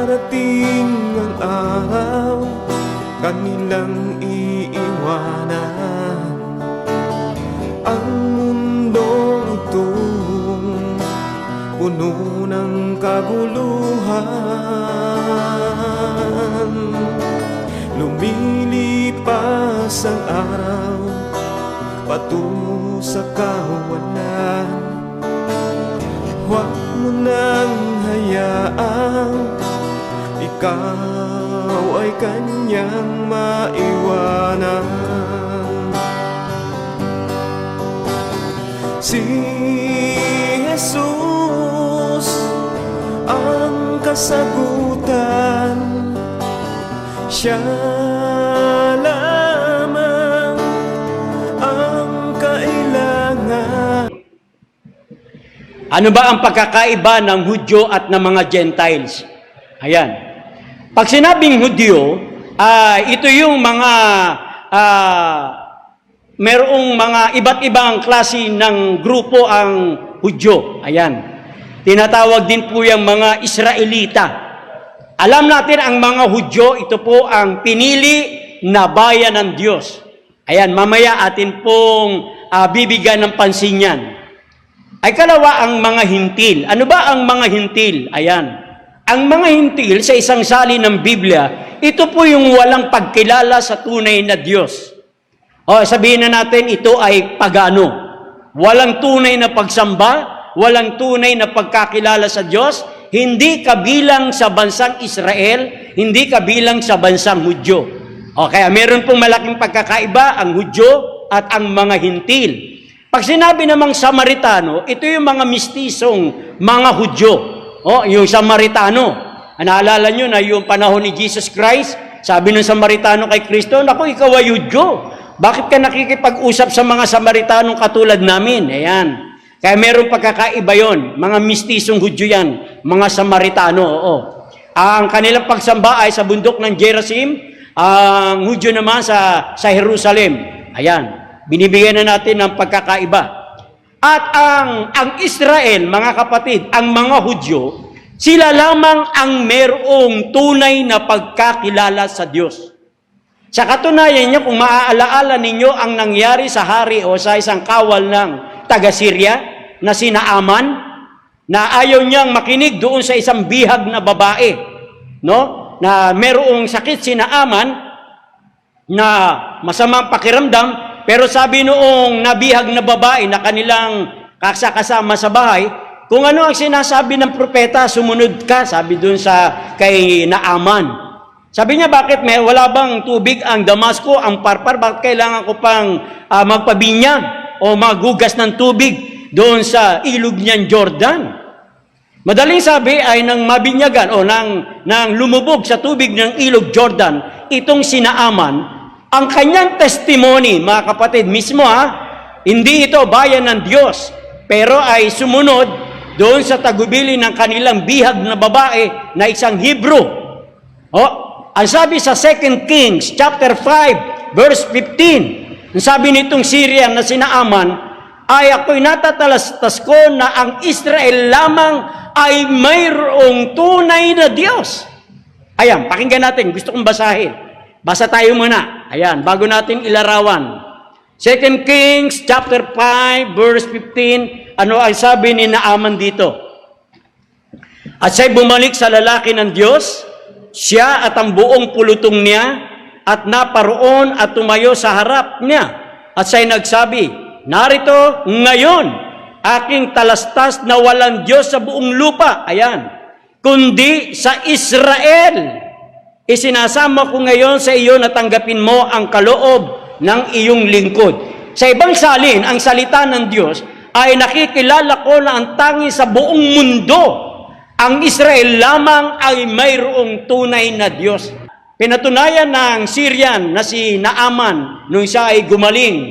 Darating ang araw, kanilang iiwanan ang mundong itong puno ng kaguluhan. Lumilipas ang araw patungo sa kawalan. Huwag mo nang hayaang ikaw ay kanyang maiwanan. Si Jesus ang kasagutan, siya lamang ang kailangan. Ano ba ang pagkakaiba ng Hudyo at ng mga Gentiles? Ayan. Pag sinabing Hudyo, ito yung mga merong mga iba't ibang klase ng grupo ang Hudyo. Ayan. Tinatawag din po yung mga Israelita. Alam natin ang mga Hudyo, ito po ang pinili na bayan ng Diyos. Ayan, mamaya atin pong bibigyan ng pansin yan. Ay kalawa ang mga hintil. Ano ba ang mga hintil? Ayan. Ang mga hintil sa isang salin ng Biblia, ito po yung walang pagkilala sa tunay na Diyos. O sabihin na natin, ito ay pagano. Walang tunay na pagsamba, walang tunay na pagkakilala sa Diyos, hindi kabilang sa bansang Israel, hindi kabilang sa bansang Hudyo. O kaya meron pong malaking pagkakaiba ang Hudyo at ang mga hintil. Pag sinabi namang Samaritano, ito yung mga mistisong mga Hudyo. O, yung Samaritano. Naalala nyo na yung panahon ni Jesus Christ, sabi ng Samaritano kay Kristo, naku, ikaw ay Hudyo. Bakit ka nakikipag-usap sa mga Samaritanong katulad namin? Ayan. Kaya meron pagkakaiba yon. Mga mistisong Hudyo yan. Mga Samaritano, oo. Ang kanilang pagsamba ay sa bundok ng Gerizim, ang Hudyo naman sa Jerusalem. Ayan. Binibigyan na natin ng pagkakaiba. At ang Israel, mga kapatid, ang mga Hudyo, sila lamang ang merong tunay na pagkakilala sa Diyos. Sa katunayan niyo, kung maaalaala ninyo ang nangyari sa hari o sa isang kawal ng taga-Syria na si Naaman, na ayaw niyang makinig doon sa isang bihag na babae, no? Na merong sakit si Naaman na masamang pakiramdam. Pero sabi noong nabihag na babae na kanilang kasama sa bahay, kung ano ang sinasabi ng propeta, sumunod ka, sabi doon sa kay Naaman. Sabi niya, bakit wala bang tubig ang Damasco, ang Parpar, bakit kailangan ko pang magpabinyag o maghugas ng tubig doon sa ilog niyang Jordan? Madaling sabi ay nang mabinyagan o nang lumubog sa tubig ng ilog Jordan, itong si Naaman, ang kanyang testimony, mga kapatid, mismo hindi ito bayan ng Diyos, pero ay sumunod doon sa tagubili ng kanilang bihag na babae na isang Hebrew. Ang sabi sa 2 Kings chapter 5 verse 15, ang sabi nitong Syrian na si Naaman, ay ako'y natatalastas ko na ang Israel lamang ay mayroong tunay na Diyos. Ayan, pakinggan natin, gusto kong basahin. Basa tayo muna. Ayan, bago natin ilarawan. 2 Kings chapter 5 verse 15, ano ay sabi ni Naaman dito? At siya'y bumalik sa lalaki ng Diyos, siya at ang buong pulutong niya, at naparoon at tumayo sa harap niya. At siya'y nagsabi, narito ngayon, aking talastas na walang Diyos sa buong lupa. Ayan. Kundi sa Israel. Isinasama ko ngayon sa iyo na tanggapin mo ang kaloob ng iyong lingkod. Sa ibang salin, ang salita ng Diyos ay nakikilala ko na ang tangi sa buong mundo, ang Israel lamang ay mayroong tunay na Diyos. Pinatunayan ng Syrian na si Naaman nung siya ay gumaling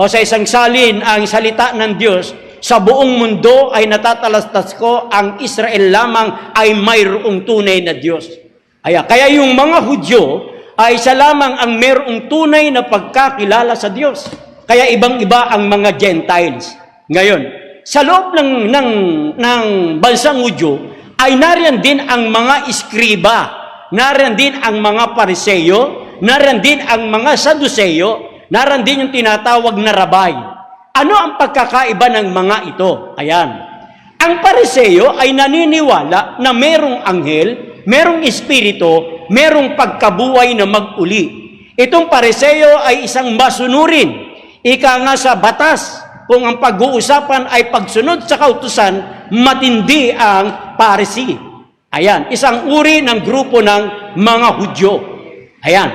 o sa isang salin ang salita ng Diyos, sa buong mundo ay natatalastas ko ang Israel lamang ay mayroong tunay na Diyos. Kaya yung mga Hudyo ay isa lamang ang merong tunay na pagkakilala sa Diyos. Kaya ibang-iba ang mga Gentiles. Ngayon, sa loob ng bansang Hudyo, ay nariyan din ang mga iskriba, nariyan din ang mga Pariseo, nariyan din ang mga Saduceo, nariyan din yung tinatawag na rabay. Ano ang pagkakaiba ng mga ito? Ayan. Ang Pariseo ay naniniwala na merong anghel, merong espiritu, merong pagkabuhay na mag-uli. Itong Pariseo ay isang masunurin. Ika nga sa batas, kung ang pag-uusapan ay pagsunod sa kautusan, matindi ang Pharisee. Ayan, isang uri ng grupo ng mga Hudyo. Ayan.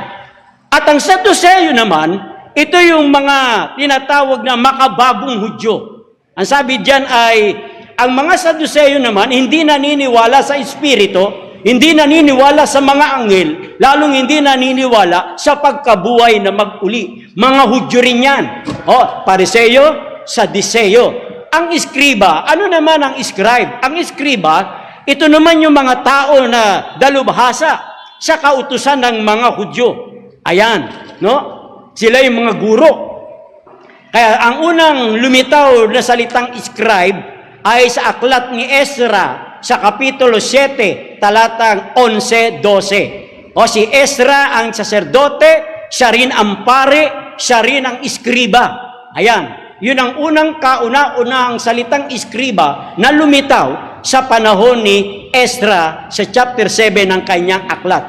At ang Saduceo naman, ito yung mga tinatawag na makabagong Hudyo. Ang sabi diyan ay, ang mga Saduceo naman, hindi naniniwala sa espiritu, hindi naniniwala sa mga anghel, lalong hindi naniniwala sa pagkabuhay na mag-uli. Mga Hudyo rin yan. Pariseo, Sadiseo. Ang iskriba, ano naman ang scribe? Ang iskriba, ito naman yung mga tao na dalubhasa sa kautusan ng mga Hudyo. Ayan, no? Sila yung mga guro. Kaya ang unang lumitaw na salitang scribe ay sa aklat ni Ezra sa kapitulo 7, talatang 11-12. Si Ezra ang saserdote, siya rin ang pare, siya rin ang iskriba. Ayan. Yun ang unang kauna-unahang salitang iskriba na lumitaw sa panahon ni Ezra sa chapter 7 ng kanyang aklat.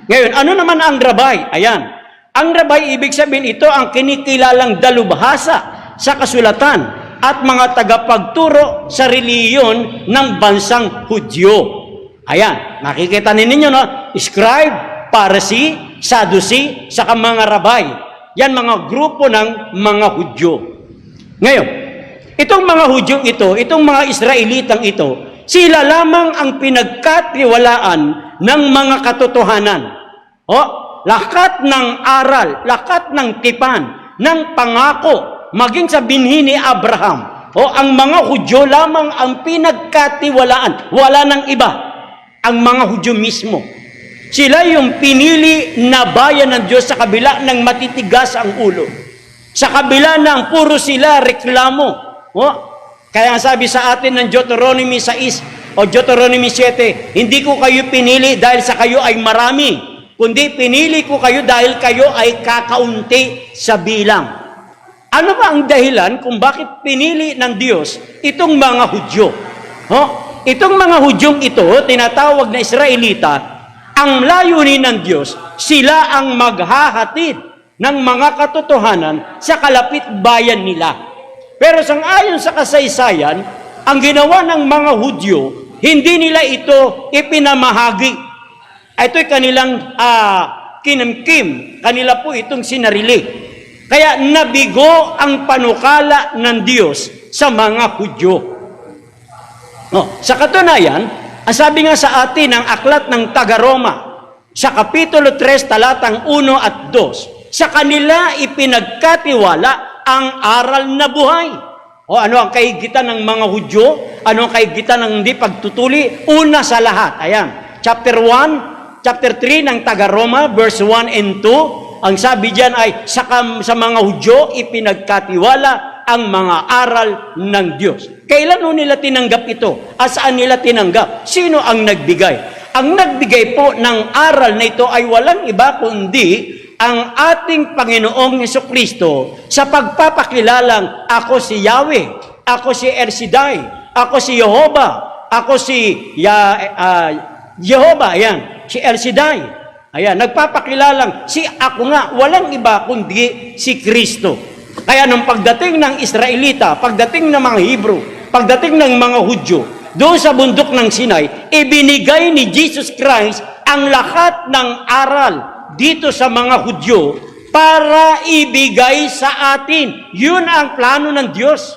Ngayon, ano naman ang rabay? Ayan. Ang rabay, ibig sabihin, ito ang kinikilalang dalubhasa sa kasulatan at mga tagapagturo sa reliyon ng bansang Hudyo. Ayan. Nakikita ninyo, no? Scribe, Pharisee, Sadducee, saka mga rabay. Yan mga grupo ng mga Hudyo. Ngayon, itong mga Hudyong ito, itong mga Israelitang ito, sila lamang ang pinagkatiwalaan ng mga katotohanan. Lakat ng aral, lakat ng tipan, ng pangako, maging sa binhi ni Abraham. Ang mga Hudyo lamang ang pinagkatiwalaan. Wala nang iba. Ang mga Hudyo mismo. Sila yung pinili na bayan ng Diyos sa kabila ng matitigas ang ulo. Sa kabila ng puro sila reklamo. Kaya sabi sa atin ng Deuteronomy 6 o Deuteronomy 7, hindi ko kayo pinili dahil sa kayo ay marami, kundi pinili ko kayo dahil kayo ay kakaunti sa bilang. Ano ba ang dahilan kung bakit pinili ng Diyos itong mga Hudyo? Itong mga Hudyong ito, tinatawag na Israelita, ang layunin ng Diyos, sila ang maghahatid ng mga katotohanan sa kalapit bayan nila. Pero sang-ayon sa kasaysayan, ang ginawa ng mga Hudyo, hindi nila ito ipinamahagi. Ito'y kanilang kinimkim, kanila po itong sinarili. Kaya nabigo ang panukala ng Diyos sa mga Hudyo. Sa katunayan, ang sabi nga sa atin ng aklat ng Taga-Roma, sa kapitulo 3, talatang 1 at 2, sa kanila ipinagkatiwala ang aral na buhay. Ano ang kahigitan ng mga Hudyo? Ano ang kahigitan ng hindi pagtutuli? Una sa lahat. Ayan. Chapter 3 ng Taga-Roma, verse 1 and 2. Ang sabi diyan ay, sa mga Hudyo ipinagkatiwala ang mga aral ng Diyos. Kailan nila tinanggap ito? Saan nila tinanggap? Sino ang nagbigay? Ang nagbigay po ng aral na ito ay walang iba kundi ang ating Panginoong Jesucristo sa pagpapakilalang ako si Yahweh, ako si El Shaddai, ako si Jehovah, ako si Jehovah, ayan, si El Shaddai. Ayan, nagpapakilalang si ako nga, walang iba kundi si Kristo. Kaya nung pagdating ng Israelita, pagdating ng mga Hebrew, pagdating ng mga Hudyo, doon sa bundok ng Sinai, ibinigay ni Jesus Christ ang lahat ng aral dito sa mga Hudyo para ibigay sa atin. Yun ang plano ng Diyos.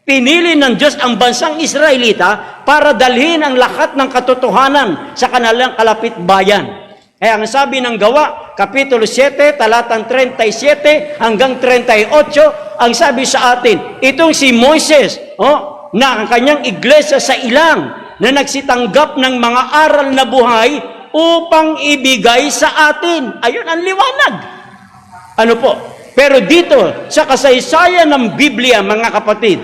Pinili ng Diyos ang bansang Israelita para dalhin ang lahat ng katotohanan sa kanilang kalapit bayan. Kaya ang sabi ng Gawa, Kapitulo 7, talatang 37 hanggang 38, ang sabi sa atin, itong si Moises, na ang kanyang iglesia sa ilang, na nagsitanggap ng mga aral na buhay upang ibigay sa atin. Ayun ang liwanag. Ano po? Pero dito, sa kasaysayan ng Biblia, mga kapatid,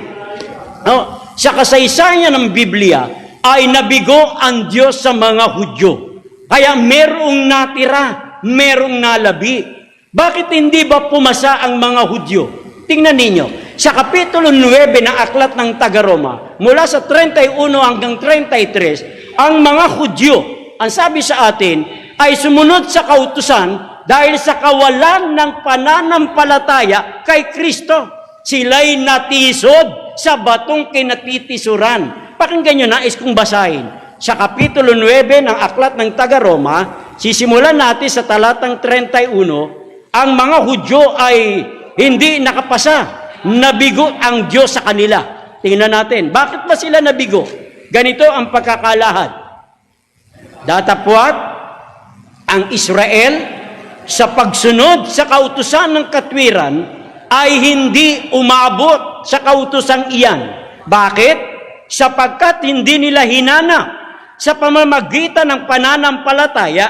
sa kasaysayan ng Biblia, ay nabigo ang Diyos sa mga Hudyo. Kaya merong natira, merong nalabi. Bakit hindi ba pumasa ang mga Hudyo? Tingnan ninyo, sa Kapitulo 9 ng Aklat ng Taga-Roma, mula sa 31 hanggang 33, ang mga Hudyo, ang sabi sa atin, ay sumunod sa kautusan dahil sa kawalan ng pananampalataya kay Kristo. Sila'y natisod sa batong kinatitisuran. Pakinggan nyo, nais kong basahin. Sa Kapitulo 9 ng Aklat ng Taga-Roma, sisimulan natin sa talatang 31, ang mga Hudyo ay hindi nakapasa. Nabigo ang Diyos sa kanila. Tingnan natin, bakit ba sila nabigo? Ganito ang pagkakalahad. Datapwat ang Israel sa pagsunod sa kautusan ng katwiran ay hindi umabot sa kautusan iyan. Bakit? Sapagkat hindi nila hinana sa pamamagitan ng pananampalataya,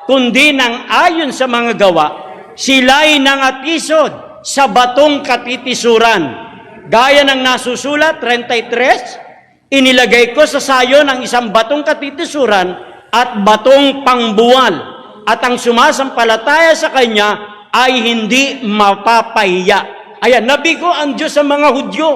kundi nang ayon sa mga gawa, sila'y nangatisod sa batong katitisuran. Gaya ng nasusulat, 33, inilagay ko sa sayo ng isang batong katitisuran at batong pangbuwal, at ang sumasampalataya sa kanya ay hindi mapapahiya. Ayan, nabigo ang Diyos sa mga Hudyo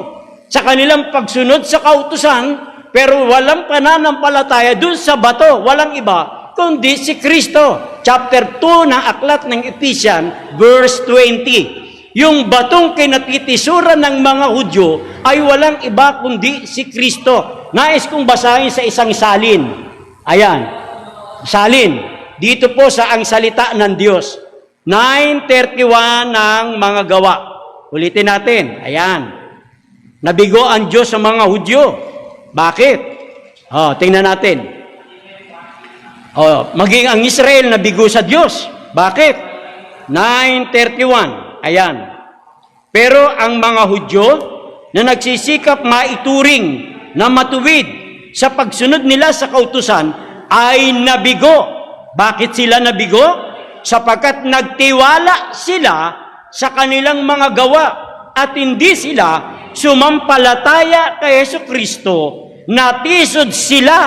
sa kanilang pagsunod sa kautusan, pero walang pananampalataya dun sa bato, walang iba, kundi si Kristo. Chapter 2 ng Aklat ng Ephesians, verse 20. Yung batong kinatitisuran ng mga Hudyo ay walang iba kundi si Kristo. Nais kong basahin sa isang salin. Ayan, salin. Dito po sa ang salita ng Diyos. 9:31 ng mga gawa. Ulitin natin. Ayan. Nabigo ang Diyos sa mga Hudyo. Bakit? Tingnan natin. Maging ang Israel nabigo sa Diyos. Bakit? 9:31. Ayan. Pero ang mga Hudyo na nagsisikap maituring na matuwid sa pagsunod nila sa kautusan ay nabigo. Bakit sila nabigo? Sapagkat nagtiwala sila sa kanilang mga gawa at hindi sila sumampalataya kay Jesucristo. Natisod sila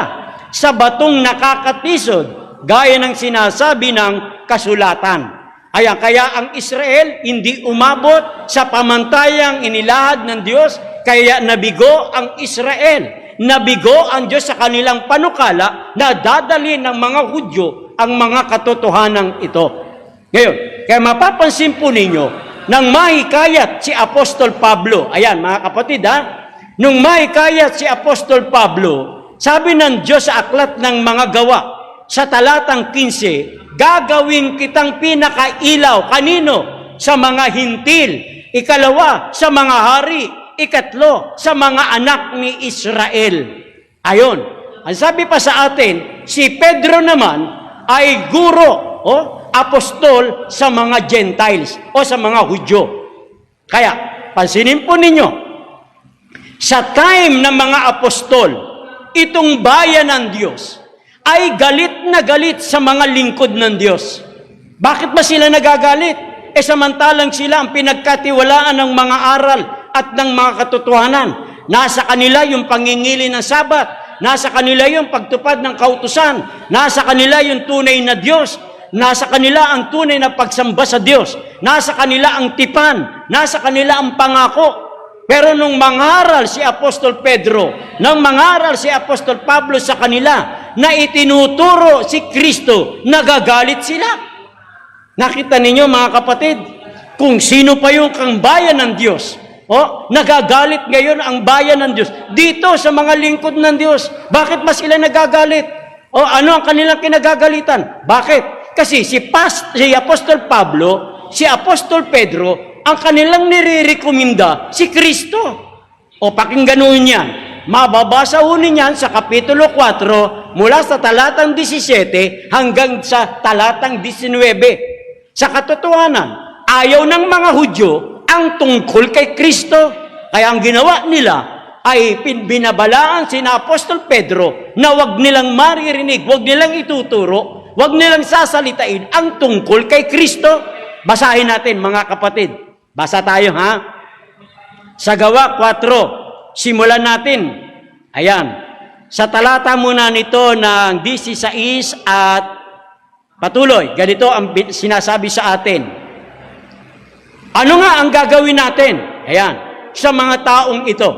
sa batong nakakatisod, gaya ng sinasabi ng kasulatan. Ayan, kaya ang Israel hindi umabot sa pamantayang inilahad ng Diyos, kaya nabigo ang Israel. Nabigo ang Diyos sa kanilang panukala na dadalhin ng mga Hudyo ang mga katotohanan ito. Ngayon, kaya mapapansin po ninyo, nang mahikayat si Apostol Pablo, ayan mga kapatid nung mahikayat si Apostol Pablo, sabi ng Diyos sa Aklat ng mga Gawa, sa talatang 15, gagawin kitang pinakailaw. Kanino? Sa mga hintil. Ikalawa, sa mga hari. Ikatlo, sa mga anak ni Israel. Ayon. Ang sabi pa sa atin, si Pedro naman ay guro, apostol sa mga Gentiles o sa mga Hudyo. Kaya, pansinin po ninyo, sa time ng mga apostol, itong bayan ng Diyos ay galit na galit sa mga lingkod ng Diyos. Bakit ba sila nagagalit? Samantalang sila ang pinagkatiwalaan ng mga aral at ng mga katotohanan. Nasa kanila yung pangingili ng Sabat, nasa kanila yung pagtupad ng kautusan, nasa kanila yung tunay na Diyos, nasa kanila ang tunay na pagsamba sa Diyos, nasa kanila ang tipan, nasa kanila ang pangako. Pero nung mangaral si Apostol Pedro, nang mangaral si Apostol Pablo sa kanila, na itinuturo si Kristo, nagagalit sila. Nakita ninyo mga kapatid, kung sino pa yung bayan ng Diyos, nagagalit ngayon ang bayan ng Diyos dito sa mga lingkod ng Diyos. Bakit ba sila nagagalit? Ano ang kanilang kinagagalitan? Bakit? Kasi si Apostol Pablo, si Apostol Pedro, ang kanilang nire-rekomenda si Kristo. Pakinggan nun yan. Mababasa ho ninyan sa Kapitulo 4, mula sa talatang 17 hanggang sa talatang 19. Sa katotohanan, ayaw ng mga Hudyo ang tungkol kay Kristo. Kaya ang ginawa nila ay binabalaan si Apostol Pedro na wag nilang maririnig, wag nilang ituturo, wag nilang sasalitain ang tungkol kay Kristo. Basahin natin mga kapatid. Basa tayo Sa Gawa 4, simulan natin. Ayan. Sa talata muna nito ng 16 at patuloy, ganito ang sinasabi sa atin. Ano nga ang gagawin natin? Ayan, sa mga taong ito.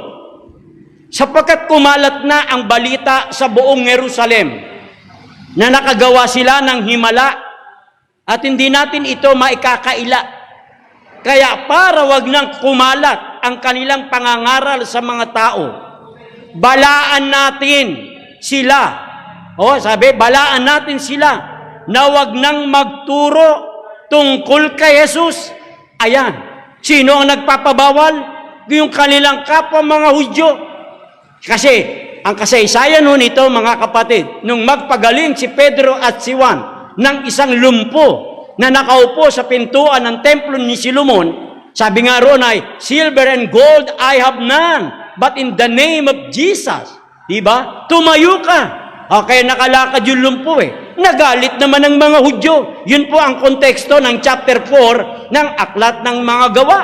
Sapagkat kumalat na ang balita sa buong Jerusalem na nakagawa sila ng himala at hindi natin ito maikakaila. Kaya para wag nang kumalat ang kanilang pangangaral sa mga tao, balaan natin sila. Balaan natin sila na wag nang magturo tungkol kay Jesus. Ayan, sino ang nagpapabawal? Yung kanilang kapwa mga Hudyo. Kasi, ang kasaysayan nun ito, mga kapatid, nung magpagaling si Pedro at si Juan ng isang lumpo na nakaupo sa pintuan ng templo ni Solomon, sabi nga roon ay, silver and gold I have none, but in the name of Jesus. Diba? Tumayo ka. Kaya nakalakad yung lumpo Nagalit naman ng mga Hudyo. Yun po ang konteksto ng chapter 4 ng Aklat ng Mga Gawa.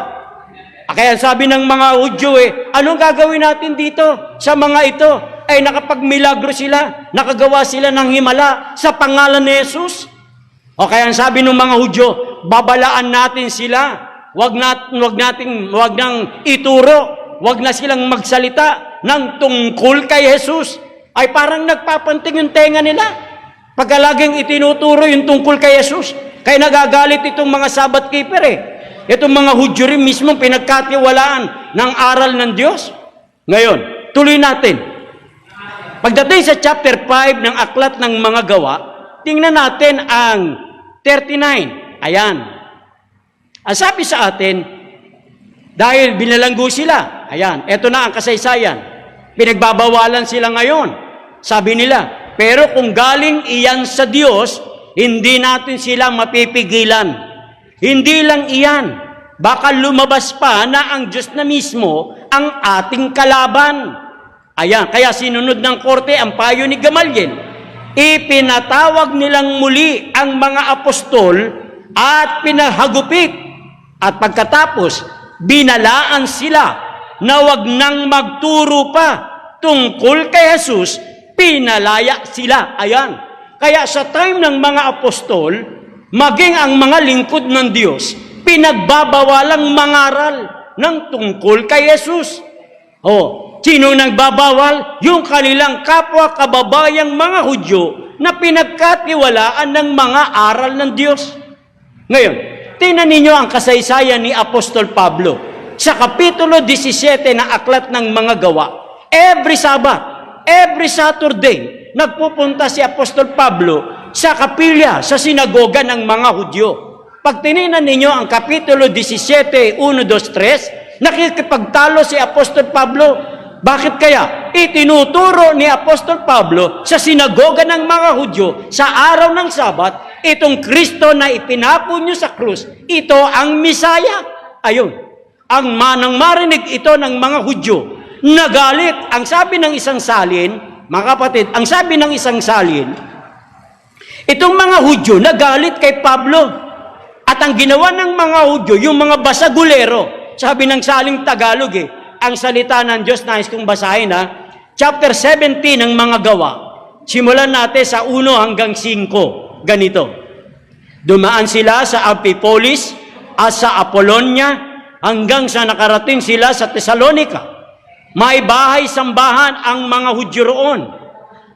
Kaya sabi ng mga Hudyo anong gagawin natin dito sa mga ito? Ay nakapagmilagro sila, nakagawa sila ng himala sa pangalan ni Jesus. Kaya sabi ng mga Hudyo, babalaan natin sila. Wag nang ituro, wag na silang magsalita ng tungkol kay Jesus. Ay parang nagpapanting yung tenga nila. Pagkalaging itinuturo yung tungkol kay Jesus. Kaya nagagalit itong mga Sabbath keeper Itong mga Hudyo rin mismo pinagkatiwalaan ng aral ng Diyos. Ngayon, tuloy natin. Pagdating sa chapter 5 ng Aklat ng Mga Gawa, tingnan natin ang 39. Ayan. Ang sabi sa atin, dahil binalanggo sila, ayan, eto na ang kasaysayan. Pinagbabawalan sila ngayon. Sabi nila, pero kung galing iyan sa Diyos, hindi natin sila mapipigilan. Hindi lang iyan. Baka lumabas pa na ang Diyos na mismo ang ating kalaban. Ayan, kaya sinunod ng korte ang payo ni Gamaliel. Ipinatawag nilang muli ang mga apostol at pinahagupit. At pagkatapos, binalaan sila na wag nang magturo pa tungkol kay Jesus, pinalaya sila. Ayan. Kaya sa time ng mga apostol, maging ang mga lingkod ng Diyos, pinagbabawalang mangaral ng tungkol kay Jesus. Sino nagbabawal? Yung kanilang kapwa kababayang mga Hudyo na pinagkatiwalaan ng mga aral ng Diyos. Ngayon, tingnan ninyo ang kasaysayan ni Apostol Pablo sa Kapitulo 17 ng Aklat ng Mga Gawa. Every Sabbath, every Saturday, nagpupunta si Apostol Pablo sa kapilya, sa sinagoga ng mga Hudyo. Pag tininan ninyo ang Kapitulo 17, 1, 2, 3, nakikipagtalo si Apostol Pablo. Bakit kaya? Itinuturo ni Apostol Pablo sa sinagoga ng mga Hudyo sa araw ng Sabat, itong Kristo na ipinapo nyo sa krus, ito ang Misaya. Ayun. Ang manang marinig ito ng mga Hudyo, nagalit. Ang sabi ng isang salin, mga kapatid, ang sabi ng isang salin, itong mga Hudyo nagalit kay Pablo. At ang ginawa ng mga Hudyo, yung mga basagulero, sabi ng saling Tagalog ang salita ng Diyos, nais kong basahin chapter 17 ng Mga Gawa. Simulan natin sa 1 hanggang 5. Ganito. Dumaan sila sa Amphipolis at sa Apollonia hanggang sa nakarating sila sa Thessalonica. May bahay-sambahan ang mga Hudyo roon.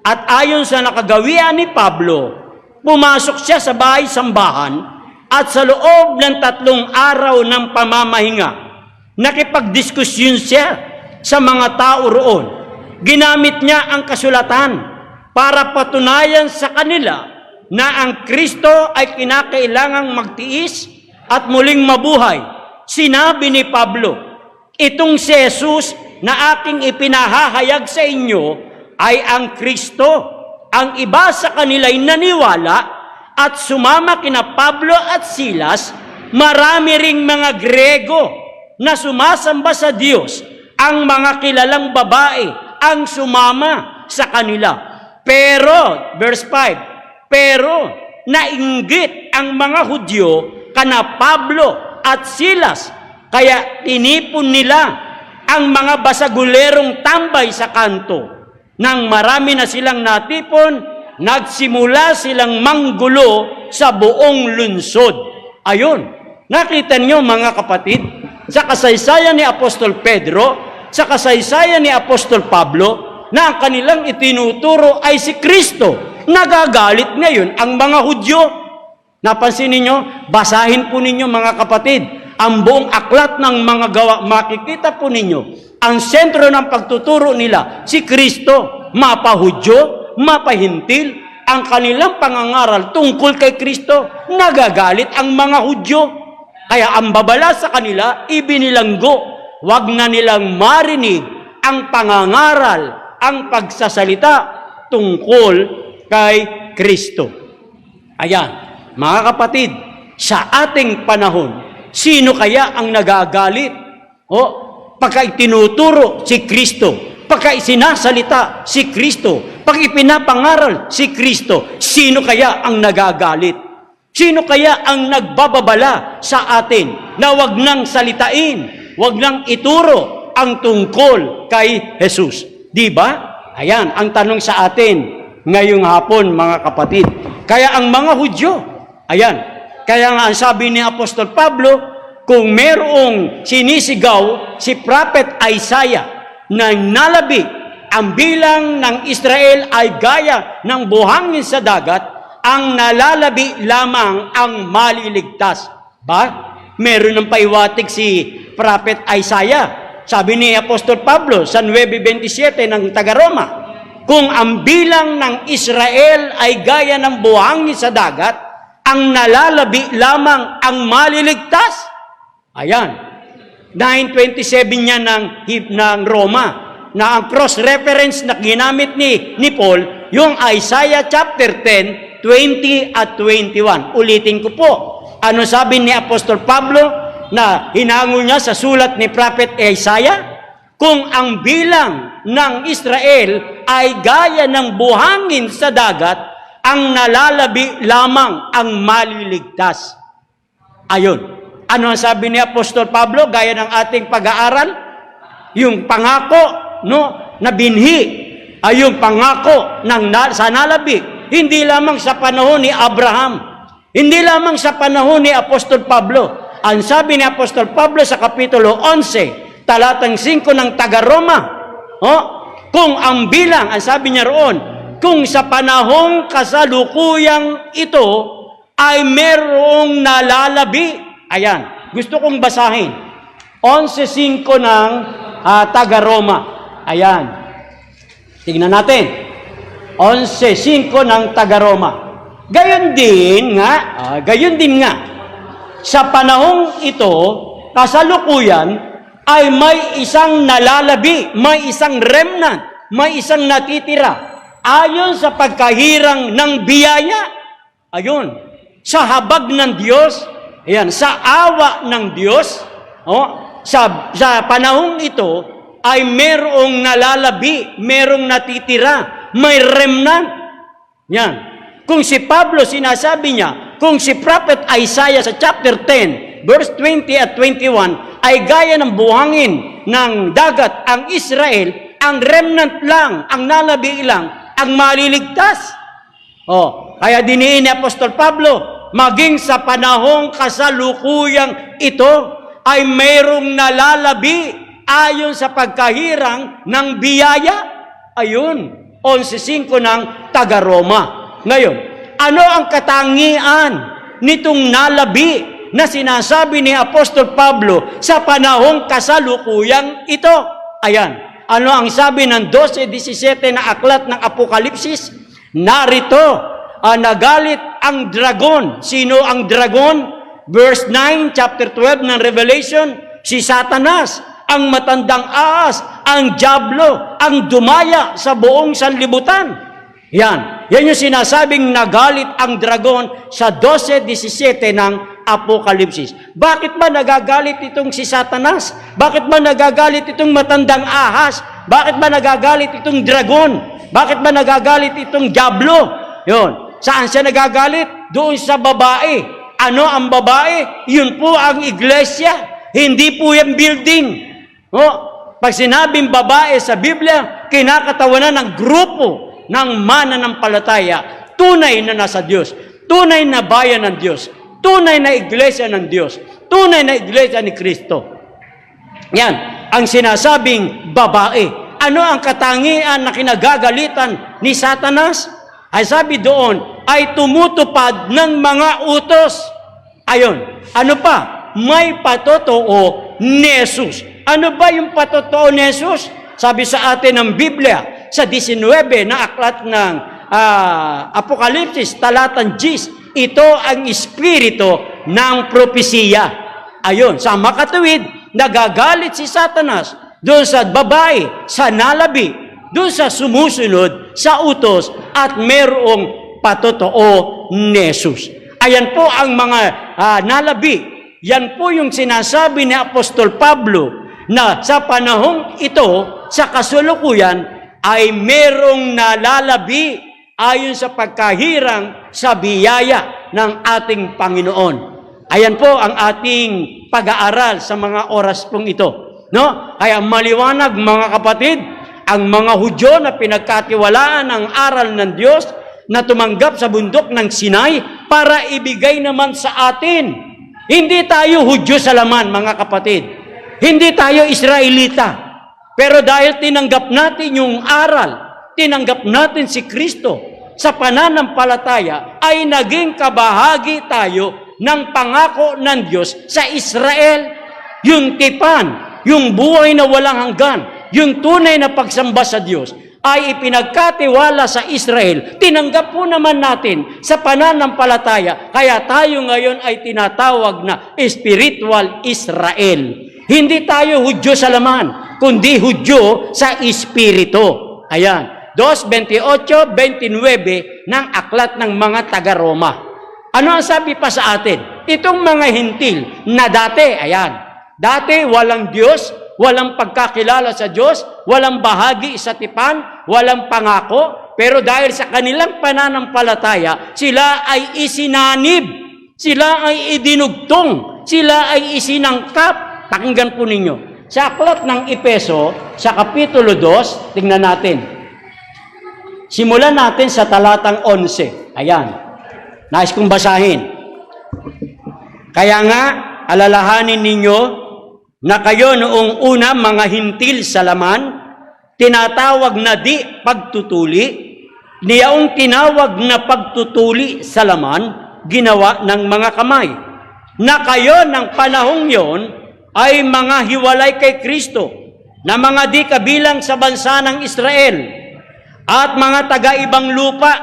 At ayon sa nakagawian ni Pablo, pumasok siya sa bahay-sambahan at sa loob ng 3 araw ng pamamahinga, nakipagdiskusyon siya sa mga tao roon. Ginamit niya ang kasulatan para patunayan sa kanila na ang Kristo ay kinakailangang magtiis at muling mabuhay. Sinabi ni Pablo, itong si Jesus na aking ipinahahayag sa inyo ay ang Kristo. Ang iba sa kanila'y naniwala at sumama kina Pablo at Silas, marami ring mga Grego na sumasamba sa Diyos. Ang mga kilalang babae ang sumama sa kanila. Pero, verse 5, pero nainggit ang mga Hudyo kana Pablo at Silas, kaya tinipon nila ang mga basagulerong tambay sa kanto. Nang marami na silang natipon, nagsimula silang manggulo sa buong lungsod. Ayun, nakita niyo mga kapatid, sa kasaysayan ni Apostol Pedro, sa kasaysayan ni Apostol Pablo, na ang kanilang itinuturo ay si Kristo. Nagagalit ngayon ang mga Hudyo. Napansin ninyo? Basahin po ninyo mga kapatid, ang buong aklat ng mga gawa, makikita po ninyo, ang sentro ng pagtuturo nila, si Kristo, mapa-Hudyo, mapa-Hintil, ang kanilang pangangaral tungkol kay Kristo, nagagalit ang mga Hudyo. Kaya ang babala sa kanila, ibinilanggo, wag na nilang marinig ang pangangaral, ang pagsasalita tungkol kay Kristo. Ayan, mga kapatid, sa ating panahon, sino kaya ang nagagalit? Pagka itinuturo si Kristo, pagka isinasalita si Kristo, pag ipinapangaral si Kristo, sino kaya ang nagagalit? Sino kaya ang nagbababala sa atin na wag nang salitain, wag nang ituro ang tungkol kay Jesus? Di ba? Ayan, ang tanong sa atin ngayong hapon, mga kapatid. Kaya ang mga Hudyo, ayan, kaya nga ang sabi ni Apostol Pablo, kung merong sinisigaw si Prophet Isaiah na nalabi, ang bilang ng Israel ay gaya ng buhangin sa dagat, ang nalalabi lamang ang maliligtas. Ba? Meron ng paiwatig si Prophet Isaiah. Sabi ni Apostol Pablo sa 9:27 ng taga-Roma, kung ang bilang ng Israel ay gaya ng buhangin sa dagat, ang nalalabi lamang ang maliligtas. Ayan, 9:27 niya ng Roma, na ang cross-reference na ginamit ni Paul, yung Isaiah chapter 10, 20 at 21. Ulitin ko po, ano sabi ni Apostol Pablo na hinango niya sa sulat ni Prophet Isaiah? Kung ang bilang ng Israel ay gaya ng buhangin sa dagat, ang nalalabi lamang ang maliligtas. Ayun. Ano ang sabi ni Apostol Pablo gaya ng ating pag-aaral? Yung pangako, na binhi ay yung pangako sa nalabi. Hindi lamang sa panahon ni Abraham, hindi lamang sa panahon ni Apostol Pablo. Ang sabi ni Apostol Pablo sa kapitulo 11, talatang 5 ng taga-Roma, kung ang bilang, ang sabi niya roon, kung sa panahong kasalukuyang ito ay merong nalalabi. Ayan, gusto kong basahin. 11:5 ng taga-Roma. Ayan. Tingnan natin. 11:5 ng taga-Roma. Gayon din nga, sa panahong ito, kasalukuyan, ay may isang nalalabi, may isang remnant, may isang natitira. Ayon sa pagkahirang ng biyaya, ayun, sa habag ng Diyos, ayan, sa awa ng Diyos, sa panahong ito, ay merong nalalabi, merong natitira, may remnant. Yan. Kung si Pablo, sinasabi niya, kung si Prophet Isaiah sa chapter 10, verse 20 at 21, ay gaya ng buhangin ng dagat ang Israel, ang remnant lang, ang nalabi lang, ang maliligtas. Kaya diniin ni Apostol Pablo, maging sa panahong kasalukuyang ito, ay mayroong nalalabi ayon sa pagkahirang ng biyaya. Ayun, 11:5 ng taga-Roma. Ngayon, ano ang katangian nitong nalabi na sinasabi ni Apostol Pablo sa panahong kasalukuyang ito? Ayan, ano ang sabi ng 12:17 na aklat ng Apokalipsis? Narito, nagalit ang dragon. Sino ang dragon? Verse 9, chapter 12 ng Revelation, si Satanas, ang matandang ahas, ang diablo, ang dumaya sa buong sanlibutan. Yan yung sinasabing nagalit ang dragon sa 12:17 ng Apokalipsis. Bakit ba nagagalit itong si Satanas? Bakit ba nagagalit itong matandang ahas? Bakit ba nagagalit itong dragon? Bakit ba nagagalit itong diablo? Yun. Saan siya nagagalit? Doon sa babae. Ano ang babae? Yun po ang iglesia. Hindi po yung building. Pag sinabing babae sa Biblia, kinakatawanan ng grupo ng mananampalataya, tunay na nasa Diyos, tunay na bayan ng Diyos, tunay na iglesia ng Diyos, tunay na iglesia ni Kristo. Yan, ang sinasabing babae. Ano ang katangian na kinagagalitan ni Satanas? Ay sabi doon, ay tumutupad ng mga utos. Ayon, ano pa? May patotoo ni Jesus. Ano ba yung patotoo ni Jesus? Sabi sa atin ng Biblia, sa 19 na aklat ng Apokalipsis, talatang 10, ito ang espiritu ng propesiya. Ayon, sa makatuwid, nagagalit si Satanas doon sa babae, sa nalabi, doon sa sumusunod, sa utos, at merong patotoo ni Jesus. Ayan po ang mga nalabi. Yan po yung sinasabi ni Apostol Pablo na sa panahong ito, sa kasulukuyan, ay merong nalalabi ayon sa pagkahirang sa biyaya ng ating Panginoon. Ayan po ang ating pag-aaral sa mga oras pong ito. No? Kaya maliwanag mga kapatid, ang mga Hudyo na pinagkatiwalaan ang aral ng Diyos na tumanggap sa bundok ng Sinai para ibigay naman sa atin. Hindi tayo Hudyo sa laman, mga kapatid. Hindi tayo Israelita. Pero dahil tinanggap natin yung aral, tinanggap natin si Kristo sa pananampalataya, ay naging kabahagi tayo ng pangako ng Diyos sa Israel. Yung tipan, yung buhay na walang hanggan, yung tunay na pagsamba sa Diyos, ay ipinagkatiwala sa Israel. Tinanggap po naman natin sa pananampalataya, kaya tayo ngayon ay tinatawag na spiritual Israel. Hindi tayo Hudyo sa laman, kundi Hudyo sa Espiritu. Ayan, 2:28-29 ng aklat ng mga taga-Roma. Ano ang sabi pa sa atin? Itong mga hintil na dati, ayan, dati walang Diyos, walang pagkakilala sa Diyos, walang bahagi sa tipan, walang pangako, pero dahil sa kanilang pananampalataya, sila ay isinanib, sila ay idinugtong, sila ay isinangkap. Pakinggan po ninyo. Sa aklat ng Efeso, sa Kapitulo 2, tingnan natin. Simulan natin sa talatang 11. Ayan. Nais kong basahin. Kaya nga, alalahanin ninyo na kayo noong una mga hintil sa laman, tinatawag na di pagtutuli, niyaong tinawag na pagtutuli sa laman, ginawa ng mga kamay. Na kayo ng panahong yon ay mga hiwalay kay Kristo, na mga di kabilang sa bansa ng Israel, at mga taga-ibang lupa,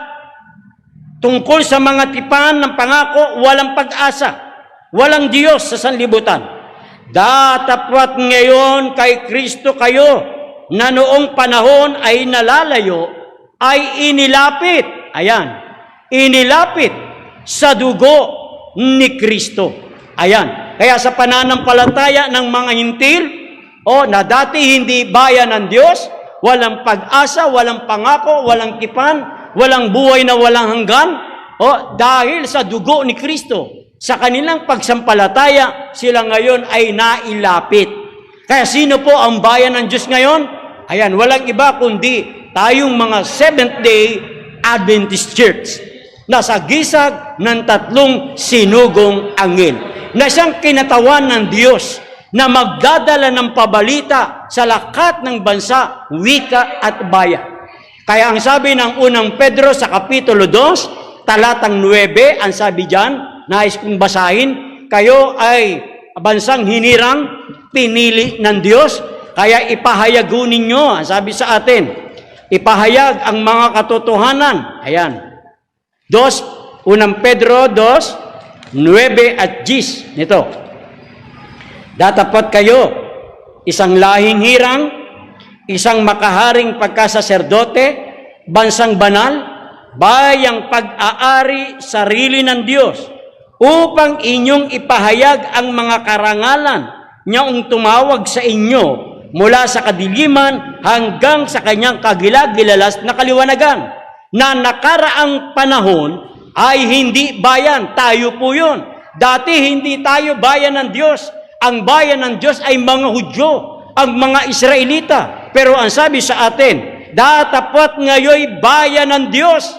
tungkol sa mga tipan ng pangako, walang pag-asa, walang Diyos sa sanlibutan. Datapwat ngayon kay Kristo kayo, na noong panahon ay nalalayo, ay inilapit, ayan, inilapit sa dugo ni Kristo. Ayan, kaya sa pananampalataya ng mga hintil, na dati hindi bayan ng Diyos, walang pag-asa, walang pangako, walang tipan, walang buhay na walang hanggan, dahil sa dugo ni Kristo, sa kanilang pagsampalataya, sila ngayon ay nailapit. Kaya sino po ang bayan ng Diyos ngayon? Ayan, walang iba kundi tayong mga Seventh-day Adventist Church na sa gisag ng 3 sinugong angel, na siyang kinatawan ng Diyos na magdadala ng pabalita sa lakat ng bansa, wika at bayan. Kaya ang sabi ng unang Pedro sa Kapitulo 2, talatang 9, ang sabi diyan, nais kong basahin, kayo ay bansang hinirang, pinili ng Diyos, kaya ipahayago ninyo, ang sabi sa atin, ipahayag ang mga katotohanan. Ayan. 2, unang Pedro 2, 9 at 10. Nito. Datapat kayo, isang lahing hirang, isang makaharing pagkasaserdote, bansang banal, bayang pag-aari sarili ng Diyos, upang inyong ipahayag ang mga karangalan niyang tumawag sa inyo mula sa kadiliman hanggang sa kanyang kagilag-gilalas na kaliwanagan, na nakaraang panahon ay hindi bayan, tayo po yun. Dati hindi tayo bayan ng Diyos. Ang bayan ng Diyos ay mga Hudyo, ang mga Israelita. Pero ang sabi sa atin, Datapwat ngayoy bayan ng Diyos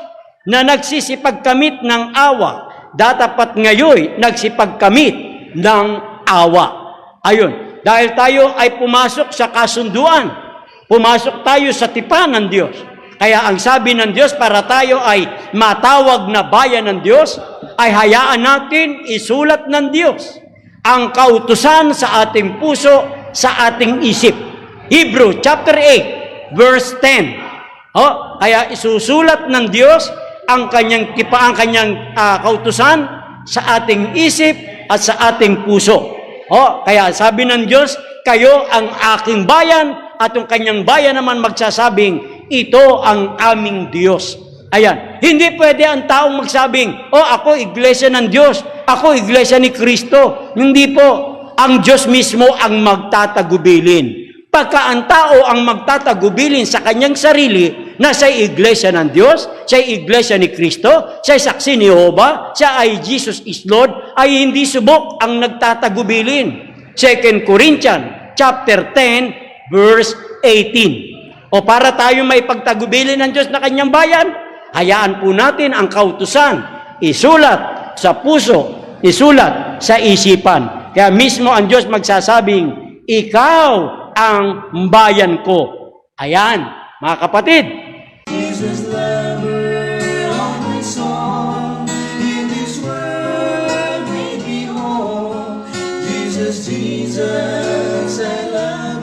na nagsisipagkamit ng awa. Datapat ngayoy nagsipagkamit ng awa. Ayun, dahil tayo ay pumasok sa kasunduan, pumasok tayo sa tipan ng Diyos. Kaya ang sabi ng Diyos para tayo ay matawag na bayan ng Diyos, ay hayaan natin isulat ng Diyos ang kautusan sa ating puso, sa ating isip. Hebrew chapter 8, verse 10. Kaya isusulat ng Diyos ang kanyang kautusan sa ating isip at sa ating puso. Kaya sabi ng Diyos, kayo ang aking bayan, at yung kanyang bayan naman magsasabing, ito ang aming Diyos. Ayan. Hindi pwede ang taong magsabing, ako iglesia ng Diyos, ako iglesia ni Kristo. Hindi po. Ang Diyos mismo ang magtatagubilin. Pagka ang tao ang magtatagubilin sa kanyang sarili na siya'y iglesia ng Diyos, siya'y iglesia ni Kristo, siya'y saksi ni Jehovah, siya ay Jesus is Lord, ay hindi subok ang nagtatagubilin. 2 Corinthians chapter 10, verse 18. Para tayo may pagtagubilin ng Diyos na kanyang bayan, hayaan po natin ang kautusan isulat sa puso, isulat sa isipan. Kaya mismo ang Diyos magsasabing, ikaw ang bayan ko. Ayan, mga kapatid,